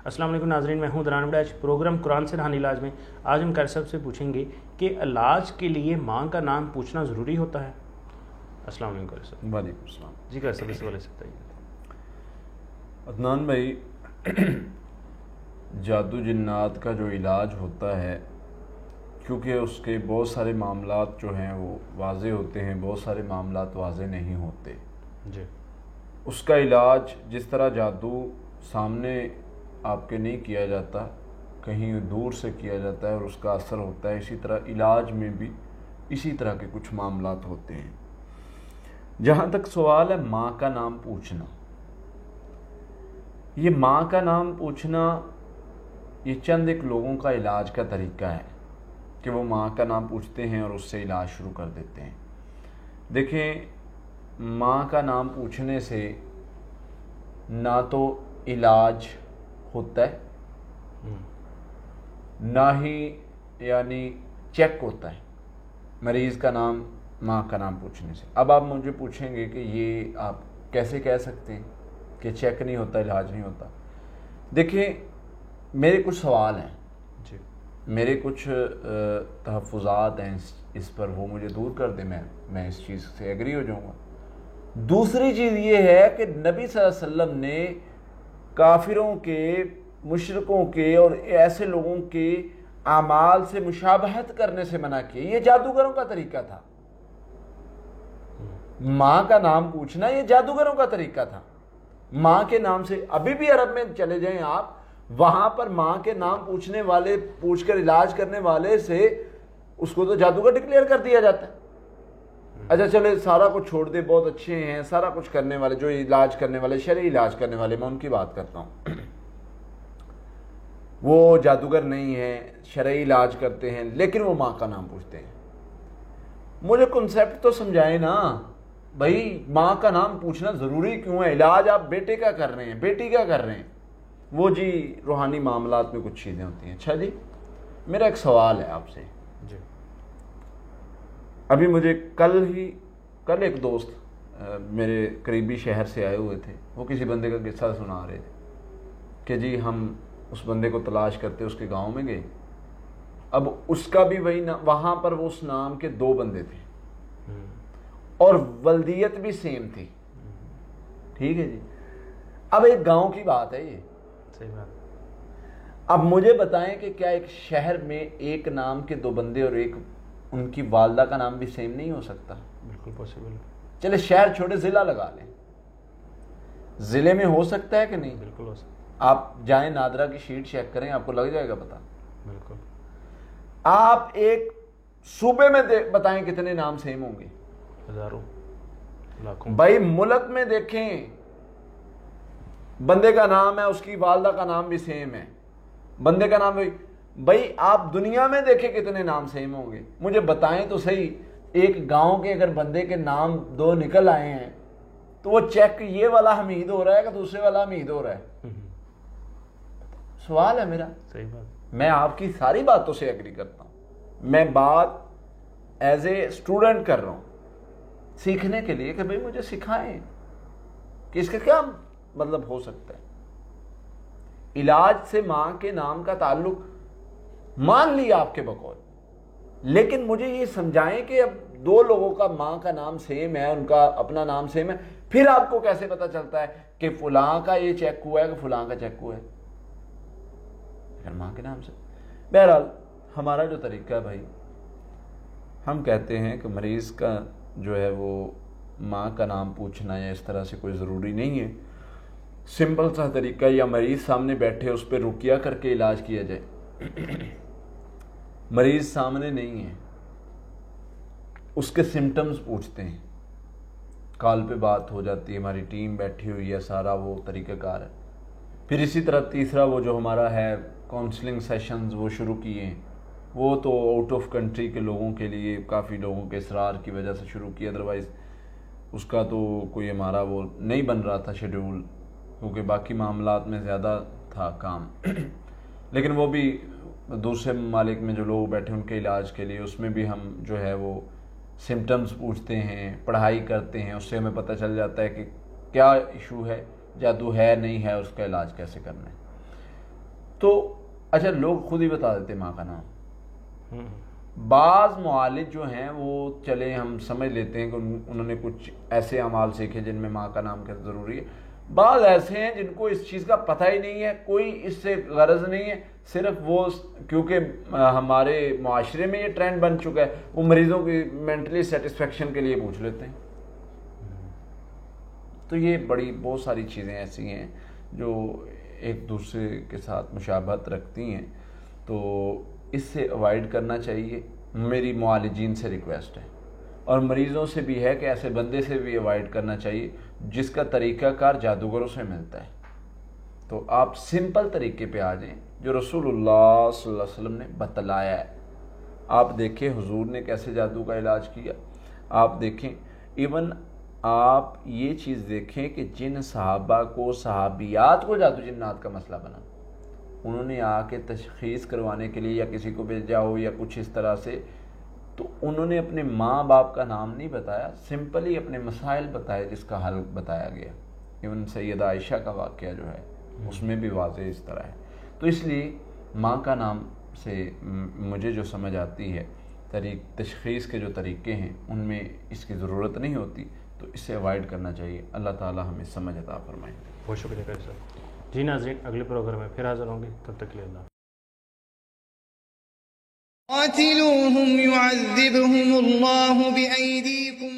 السلام علیکم ناظرین، میں ہوں دران بڑاچ، پروگرام قرآن سے روحانی علاج میں آج ہم قاری صاحب سے پوچھیں گے کہ علاج کے لیے ماں کا نام پوچھنا ضروری ہوتا ہے؟ السلام علیکم قاری صاحب۔ وعلیکم السلام جی قاری صاحب، اس والے سے بتائیے۔ عدنان بھائی، جادو جنات کا جو علاج ہوتا ہے، کیونکہ اس کے بہت سارے معاملات جو ہیں وہ واضح ہوتے ہیں، بہت سارے معاملات واضح نہیں ہوتے۔ جی، اس کا علاج جس طرح جادو سامنے آپ کے نہیں کیا جاتا، کہیں دور سے کیا جاتا ہے اور اس کا اثر ہوتا ہے، اسی طرح علاج میں بھی اسی طرح کے کچھ معاملات ہوتے ہیں۔ جہاں تک سوال ہے ماں کا نام پوچھنا، یہ ماں کا نام پوچھنا یہ چند ایک لوگوں کا علاج کا طریقہ ہے کہ وہ ماں کا نام پوچھتے ہیں اور اس سے علاج شروع کر دیتے ہیں۔ دیکھیں، ماں کا نام پوچھنے سے نہ تو علاج ہوتا ہے، نہ ہی یعنی چیک ہوتا ہے مریض کا نام ماں کا نام پوچھنے سے۔ اب آپ مجھے پوچھیں گے کہ یہ آپ کیسے کہہ سکتے ہیں کہ چیک نہیں ہوتا، علاج نہیں ہوتا؟ دیکھیں، میرے کچھ سوال ہیں، جی، میرے کچھ تحفظات ہیں اس پر، وہ مجھے دور کر دیں، میں اس چیز سے ایگری ہو جاؤں گا۔ دوسری چیز یہ ہے کہ نبی صلی اللہ علیہ وسلم نے کافروں کے، مشرکوں کے اور ایسے لوگوں کے اعمال سے مشابہت کرنے سے منع کیا۔ یہ جادوگروں کا طریقہ تھا، ماں کا نام پوچھنا یہ جادوگروں کا طریقہ تھا۔ ماں کے نام سے ابھی بھی عرب میں چلے جائیں آپ، وہاں پر ماں کے نام پوچھنے والے، پوچھ کر علاج کرنے والے سے اس کو تو جادوگر ڈکلیئر کر دیا جاتا ہے۔ اچھا چلے، سارا کچھ چھوڑ دے، بہت اچھے ہیں سارا کچھ کرنے والے، جو علاج کرنے والے، شرعی علاج کرنے والے، میں ان کی بات کرتا ہوں، وہ جادوگر نہیں ہیں، شرعی علاج کرتے ہیں، لیکن وہ ماں کا نام پوچھتے ہیں۔ مجھے کنسیپٹ تو سمجھائیں نا بھائی، ماں کا نام پوچھنا ضروری کیوں ہے؟ علاج آپ بیٹے کا کر رہے ہیں، بیٹی کا کر رہے ہیں، وہ جی روحانی معاملات میں کچھ چیزیں ہوتی ہیں۔ اچھا جی، میرا ایک سوال ہے آپ سے۔ جی، ابھی مجھے کل ایک دوست میرے قریبی شہر سے آئے ہوئے تھے، وہ کسی بندے کا قصہ سنا رہے تھے کہ جی ہم اس بندے کو تلاش کرتے اس کے گاؤں میں گئے۔ اب اس کا بھی وہی وہاں پر وہ اس نام کے 2 بندے تھے اور ولدیت بھی سیم تھی، ٹھیک ہے جی۔ اب ایک گاؤں کی بات ہے یہ، صحیح بات۔ اب مجھے بتائیں کہ کیا ایک شہر میں ایک نام کے 2 بندے اور ایک ان کی والدہ کا نام بھی سیم نہیں ہو سکتا؟ بالکل پاسبل۔ چلے شہر چھوٹے، ضلع لگا لیں، ضلع میں ہو سکتا ہے کہ نہیں؟ بالکل ہو سکتا۔ آپ جائیں نادرا کی شیٹ چیک کریں، آپ کو لگ جائے گا پتہ۔ بالکل۔ آپ ایک صوبے میں بتائیں کتنے نام سیم ہوں گے؟ ہزاروں، لاکھوں۔ بھائی ملک میں دیکھیں، بندے کا نام ہے، اس کی والدہ کا نام بھی سیم ہے، بندے کا نام بھی، بھائی آپ دنیا میں دیکھیں کتنے نام سیم ہوں گے؟ مجھے بتائیں تو صحیح، ایک گاؤں کے اگر بندے کے نام 2 نکل آئے ہیں تو وہ چیک یہ والا حمید ہو رہا ہے کہ دوسرے والا حمید ہو رہا ہے؟ سوال ہے میرا۔ صحیح بات۔ میں آپ کی ساری باتوں سے ایگری کرتا ہوں، میں بات ایز اے اسٹوڈنٹ کر رہا ہوں، سیکھنے کے لیے کہ بھئی مجھے سکھائیں کہ اس کا کیا مطلب ہو سکتا ہے۔ علاج سے ماں کے نام کا تعلق مان لیا آپ کے بقول، لیکن مجھے یہ سمجھائیں کہ اب 2 لوگوں کا ماں کا نام سیم ہے، ان کا اپنا نام سیم ہے، پھر آپ کو کیسے پتا چلتا ہے کہ فلاں کا یہ چیک ہوا ہے کہ فلاں کا چیک ہوا ہے؟ ماں کے نام سے۔ بہرحال ہمارا جو طریقہ ہے بھائی، ہم کہتے ہیں کہ مریض کا جو ہے وہ ماں کا نام پوچھنا یا اس طرح سے کوئی ضروری نہیں ہے، سمپل سا طریقہ، یا مریض سامنے بیٹھے اس پہ رقیہ کر کے علاج کیا جائے۔ مریض سامنے نہیں ہے، اس کے سمٹمز پوچھتے ہیں، کال پہ بات ہو جاتی ہے، ہماری ٹیم بیٹھی ہوئی ہے، سارا وہ طریقہ کار ہے۔ پھر اسی طرح تیسرا وہ جو ہمارا ہے کاؤنسلنگ سیشنز وہ شروع کیے ہیں، وہ تو آؤٹ آف کنٹری کے لوگوں کے لیے، کافی لوگوں کے اصرار کی وجہ سے شروع کیا، ادروائز اس کا تو کوئی ہمارا وہ نہیں بن رہا تھا شیڈیول، کیونکہ باقی معاملات میں زیادہ تھا کام۔ لیکن وہ بھی دوسرے ممالک میں جو لوگ بیٹھے ان کے علاج کے لیے، اس میں بھی ہم جو ہے وہ سمٹمز پوچھتے ہیں، پڑھائی کرتے ہیں، اس سے ہمیں پتہ چل جاتا ہے کہ کیا ایشو ہے، جادو ہے نہیں ہے، اس کا علاج کیسے کرنا ہے۔ تو اچھا لوگ خود ہی بتا دیتے ماں کا نام. بعض معالج جو ہیں وہ چلے ہم سمجھ لیتے ہیں کہ انہوں نے کچھ ایسے اعمال سیکھے جن میں ماں کا نام کہنا ضروری ہے. بعض ایسے ہیں جن کو اس چیز کا پتہ ہی نہیں ہے, کوئی اس سے غرض نہیں ہے, صرف وہ کیونکہ ہمارے معاشرے میں یہ ٹرینڈ بن چکا ہے, وہ مریضوں کی مینٹلی سیٹسفیکشن کے لیے پوچھ لیتے ہیں. تو یہ بہت ساری چیزیں ایسی ہیں جو ایک دوسرے کے ساتھ مشابہت رکھتی ہیں, تو اس سے اوائڈ کرنا چاہیے. میری معالجین سے ریکویسٹ ہے, اور مریضوں سے بھی ہے کہ ایسے بندے سے بھی اوائڈ کرنا چاہیے جس کا طریقہ کار جادوگروں سے ملتا ہے. تو آپ سمپل طریقے پہ آ جائیں جو رسول اللہ صلی اللہ علیہ وسلم نے بتلایا ہے. آپ دیکھیں حضور نے کیسے جادو کا علاج کیا. آپ دیکھیں ایون آپ یہ چیز دیکھیں کہ جن صحابہ کو صحابیات کو جادو جنات کا مسئلہ بنا, انہوں نے آ کے تشخیص کروانے کے لیے یا کسی کو بھیجا ہو یا کچھ اس طرح سے, تو انہوں نے اپنے ماں باپ کا نام نہیں بتایا, سمپلی اپنے مسائل بتائے جس کا حل بتایا گیا. ایون سیدہ عائشہ کا واقعہ جو ہے اس میں بھی واضح اس طرح ہے. تو اس لیے ماں کا نام سے مجھے جو سمجھ آتی ہے تشخیص کے جو طریقے ہیں ان میں اس کی ضرورت نہیں ہوتی, تو اس سے اوائڈ کرنا چاہیے. اللہ تعالی ہمیں سمجھ عطا فرمائے. بہت شکریہ قاری صاحب. جی ناظرین, اگلے پروگرام میں پھر حاضر ہوں گے, تب تک کے لیے اللہ. قاتلوهم يعذبهم الله بأيديكم